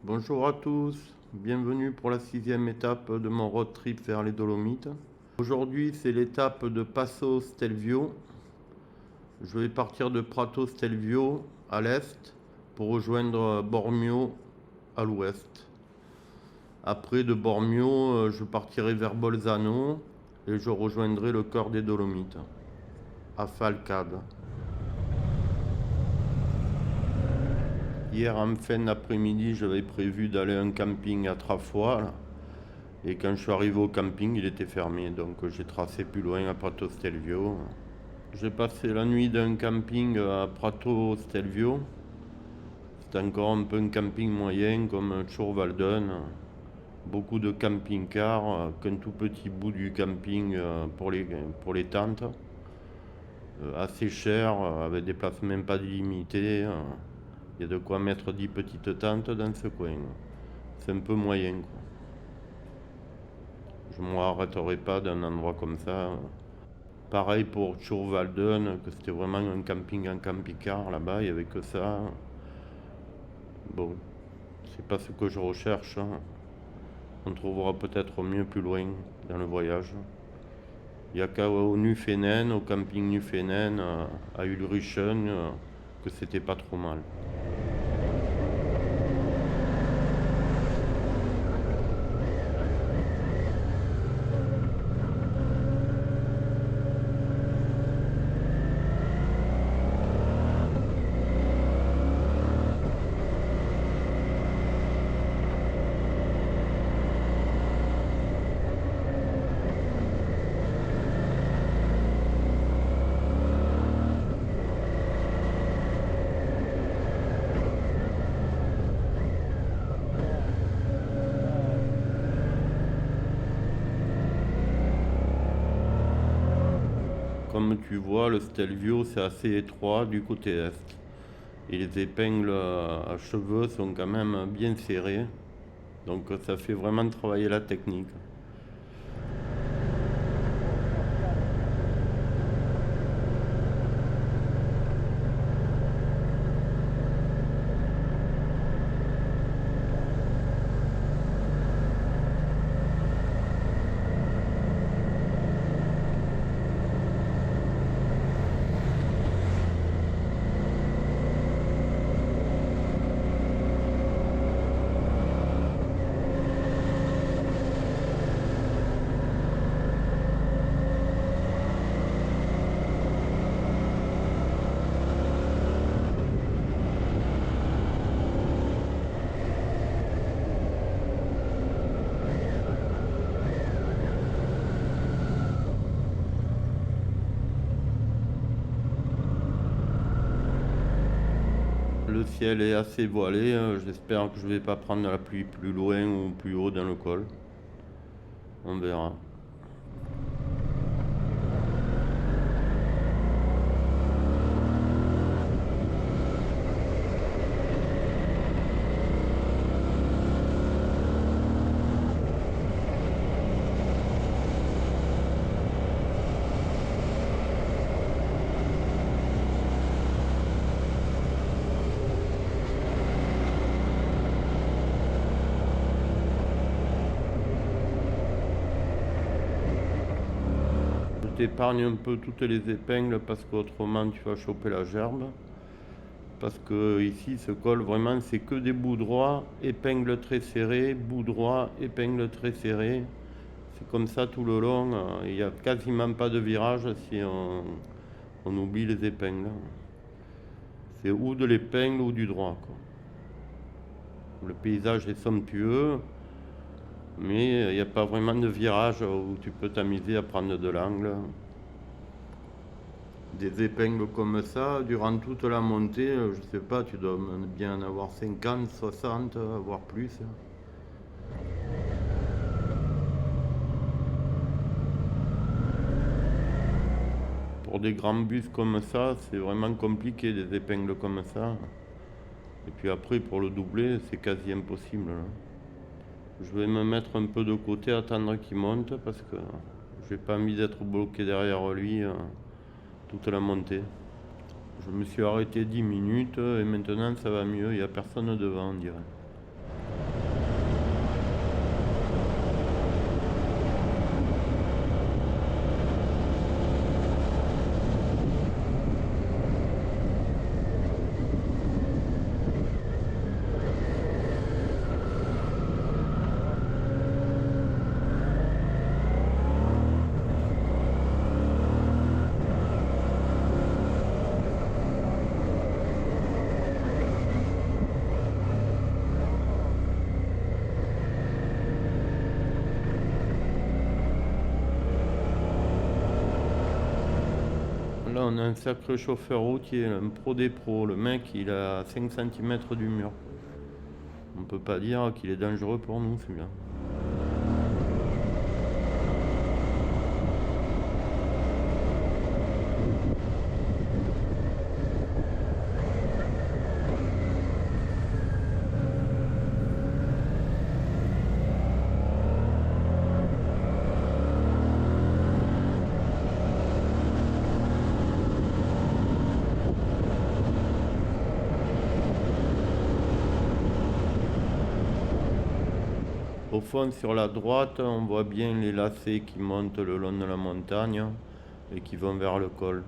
Bonjour à tous, bienvenue pour la 6e étape de mon road trip vers les Dolomites. Aujourd'hui c'est l'étape de Passo Stelvio. Je vais partir de Prato Stelvio à l'est pour rejoindre Bormio à l'ouest. Après de Bormio, je partirai vers Bolzano et je rejoindrai le cœur des Dolomites, à Falcade. Hier en fin d'après-midi, j'avais prévu d'aller à un camping à Trafoi. Et quand je suis arrivé au camping, il était fermé. Donc j'ai tracé plus loin à Prato Stelvio. J'ai passé la nuit d'un camping à Prato Stelvio. C'est encore un peu un camping moyen comme Tschurwalden. Beaucoup de camping-cars, qu'un tout petit bout du camping pour les tentes. Assez cher, avec des places même pas illimitées. Il y a de quoi mettre 10 petites tentes dans ce coin. C'est un peu moyen, quoi. Je ne m'arrêterai pas d'un endroit comme ça. Pareil pour Tschurwalden, que c'était vraiment un camping en camping-car là-bas, il n'y avait que ça. Bon, c'est pas ce que je recherche, hein. On trouvera peut-être mieux plus loin dans le voyage. Il n'y a qu'à au Nufenen, au camping Nufenen, à Ulrichen, que c'était pas trop mal. Comme tu vois, le Stelvio c'est assez étroit du côté est. Et les épingles à cheveux sont quand même bien serrées. Donc ça fait vraiment travailler la technique. Le ciel est assez voilé, j'espère que je ne vais pas prendre la pluie plus loin ou plus haut dans le col. On verra. Je t'épargne un peu toutes les épingles parce qu'autrement tu vas choper la gerbe. Parce que ici, ce col, vraiment, c'est que des bouts droits, épingles très serrées, bouts droits, épingles très serrées. C'est comme ça tout le long. Il n'y a quasiment pas de virage si on oublie les épingles. C'est ou de l'épingle ou du droit, quoi. Le paysage est somptueux, mais il n'y a pas vraiment de virage où tu peux t'amuser à prendre de l'angle. Des épingles comme ça, durant toute la montée, je sais pas, tu dois bien en avoir 50, 60, voire plus. Pour des grands bus comme ça, c'est vraiment compliqué, des épingles comme ça. Et puis après, pour le doubler, c'est quasi impossible, hein. Je vais me mettre un peu de côté, attendre qu'il monte, parce que j'ai pas envie d'être bloqué derrière lui toute la montée. Je me suis arrêté 10 minutes et maintenant ça va mieux, il n'y a personne devant, on dirait. Là, on a un sacré chauffeur routier, un pro des pros. Le mec, il a 5 cm du mur. On peut pas dire qu'il est dangereux pour nous, celui-là. Au fond, sur la droite, on voit bien les lacets qui montent le long de la montagne et qui vont vers le col.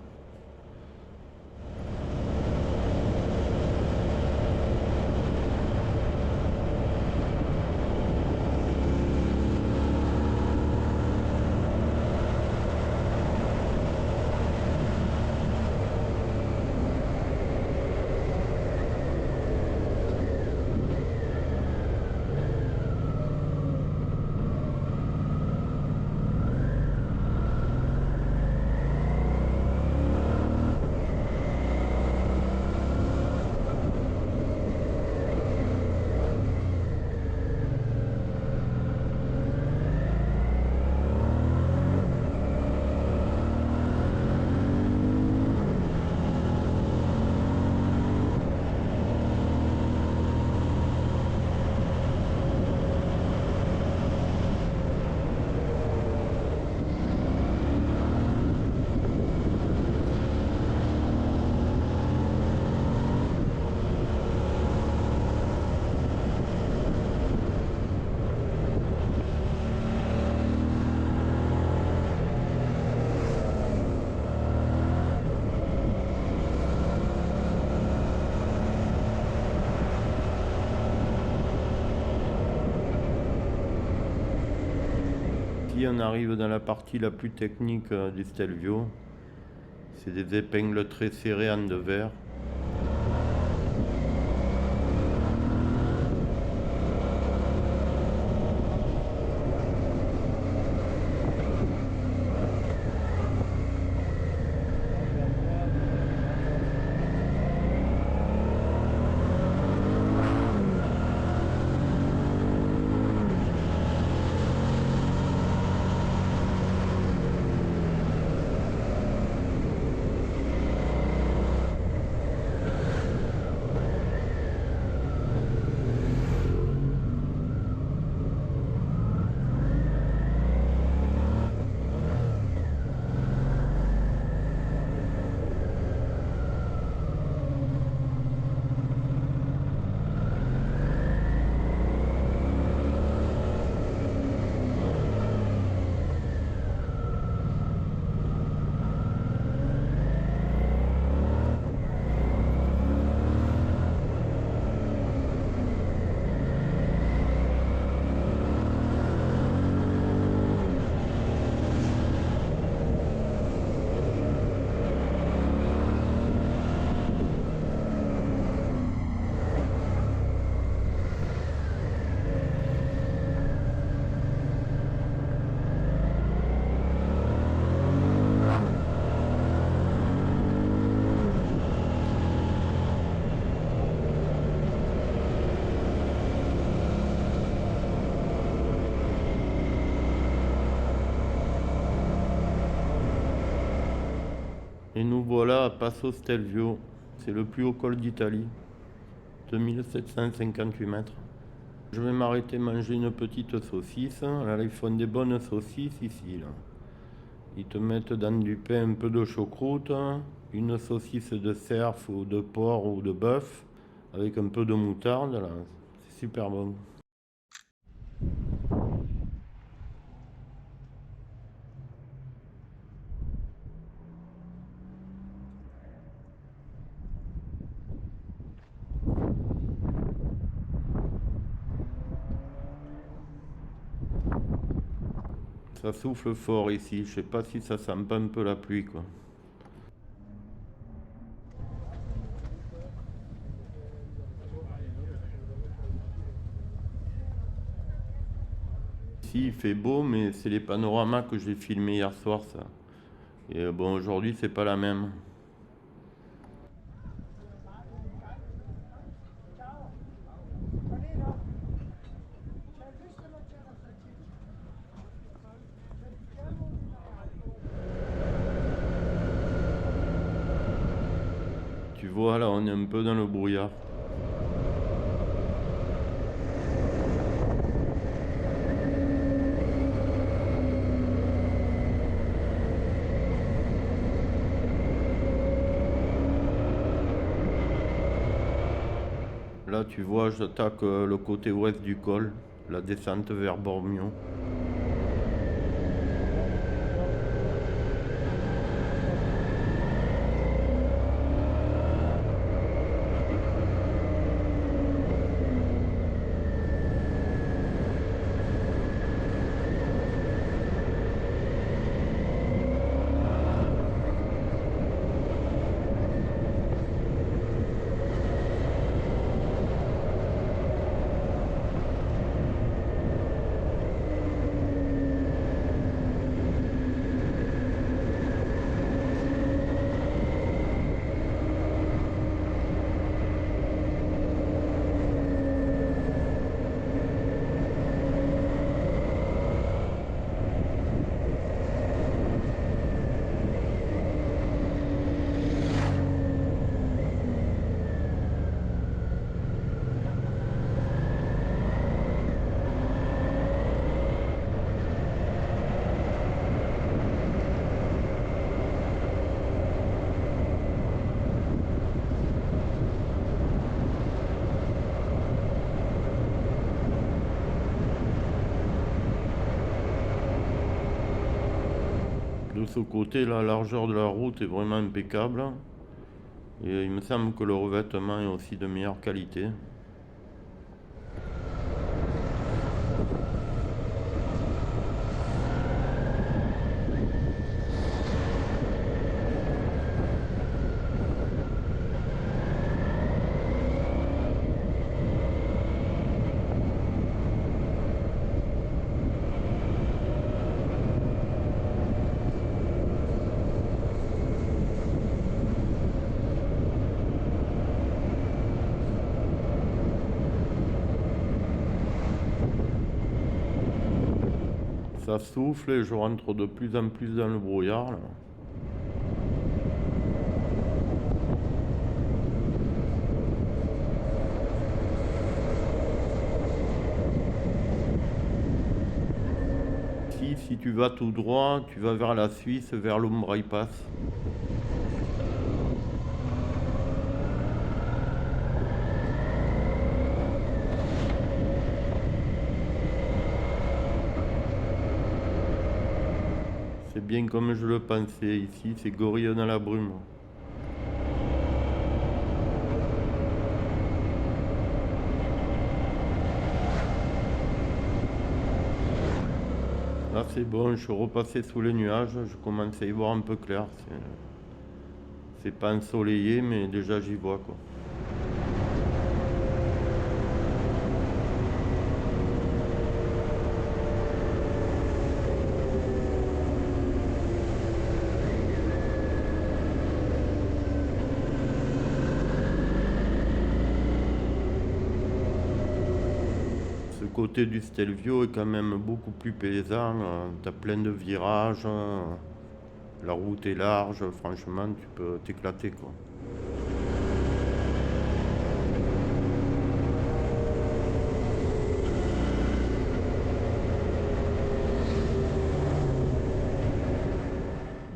Ici, on arrive dans la partie la plus technique du Stelvio. C'est des épingles très serrées en de verre. Et nous voilà à Passo Stelvio. C'est le plus haut col d'Italie. 2758 mètres. Je vais m'arrêter manger une petite saucisse. Là, ils font des bonnes saucisses ici. Là. Ils te mettent dans du pain un peu de choucroute, une saucisse de cerf ou de porc ou de bœuf avec un peu de moutarde. Là. C'est super bon. Ça souffle fort ici, je sais pas si ça sent pas un peu la pluie quoi. Ici il fait beau mais c'est les panoramas que j'ai filmés hier soir ça. Et bon aujourd'hui c'est pas la même. vois là, on est un peu dans le brouillard. Là, tu vois, j'attaque le côté ouest du col, la descente vers Bormion. De ce côté, la largeur de la route est vraiment impeccable. Et il me semble que le revêtement est aussi de meilleure qualité. Ça souffle et je rentre de plus en plus dans le brouillard là. Si tu vas tout droit, tu vas vers la Suisse, vers l'Umbraï Pass. C'est bien comme je le pensais, ici c'est gorille dans la brume. Là c'est bon, je suis repassé sous les nuages, je commence à y voir un peu clair. C'est pas ensoleillé mais déjà j'y vois quoi. Ce côté du Stelvio est quand même beaucoup plus plaisant. T'as plein de virages, la route est large, franchement tu peux t'éclater quoi.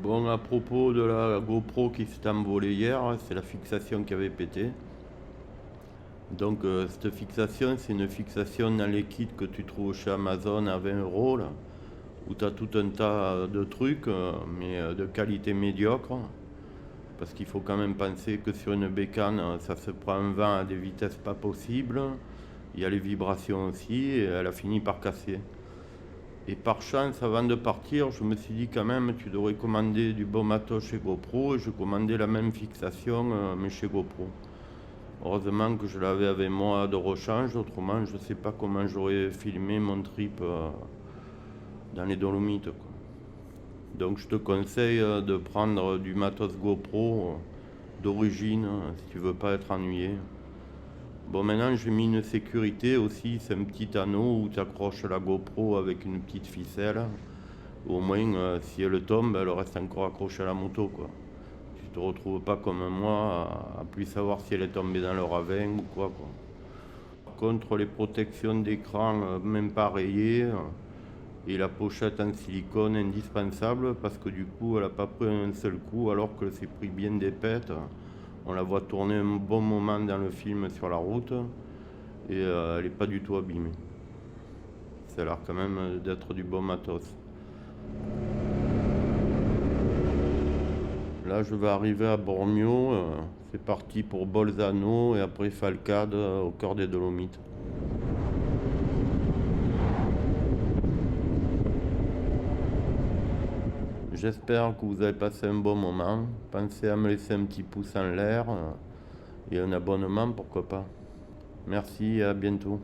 Bon, à propos de la GoPro qui s'est envolée hier, c'est la fixation qui avait pété. Donc cette fixation, c'est une fixation dans les kits que tu trouves chez Amazon à 20 euros, là, où tu as tout un tas de trucs, mais de qualité médiocre. Parce qu'il faut quand même penser que sur une bécane, ça se prend un vent à des vitesses pas possibles. Il y a les vibrations aussi, et elle a fini par casser. Et par chance, avant de partir, je me suis dit quand même, tu devrais commander du bon matos chez GoPro, et je commandais la même fixation, mais chez GoPro. Heureusement que je l'avais avec moi de rechange, autrement je ne sais pas comment j'aurais filmé mon trip dans les Dolomites, quoi. Donc je te conseille de prendre du matos GoPro d'origine si tu veux pas être ennuyé. Bon, maintenant j'ai mis une sécurité aussi, c'est un petit anneau où tu accroches la GoPro avec une petite ficelle. Au moins si elle tombe, elle reste encore accrochée à la moto quoi. Tu te retrouves pas comme moi à plus savoir si elle est tombée dans le ravin ou quoi. Par contre, les protections d'écran, même pas rayées, et la pochette en silicone indispensable parce que du coup, elle n'a pas pris un seul coup alors que c'est pris bien des pètes. On la voit tourner un bon moment dans le film sur la route et elle n'est pas du tout abîmée. Ça a l'air quand même d'être du bon matos. Là, je vais arriver à Bormio. C'est parti pour Bolzano et après Falcade au cœur des Dolomites. J'espère que vous avez passé un bon moment. Pensez à me laisser un petit pouce en l'air et un abonnement, pourquoi pas. Merci et à bientôt.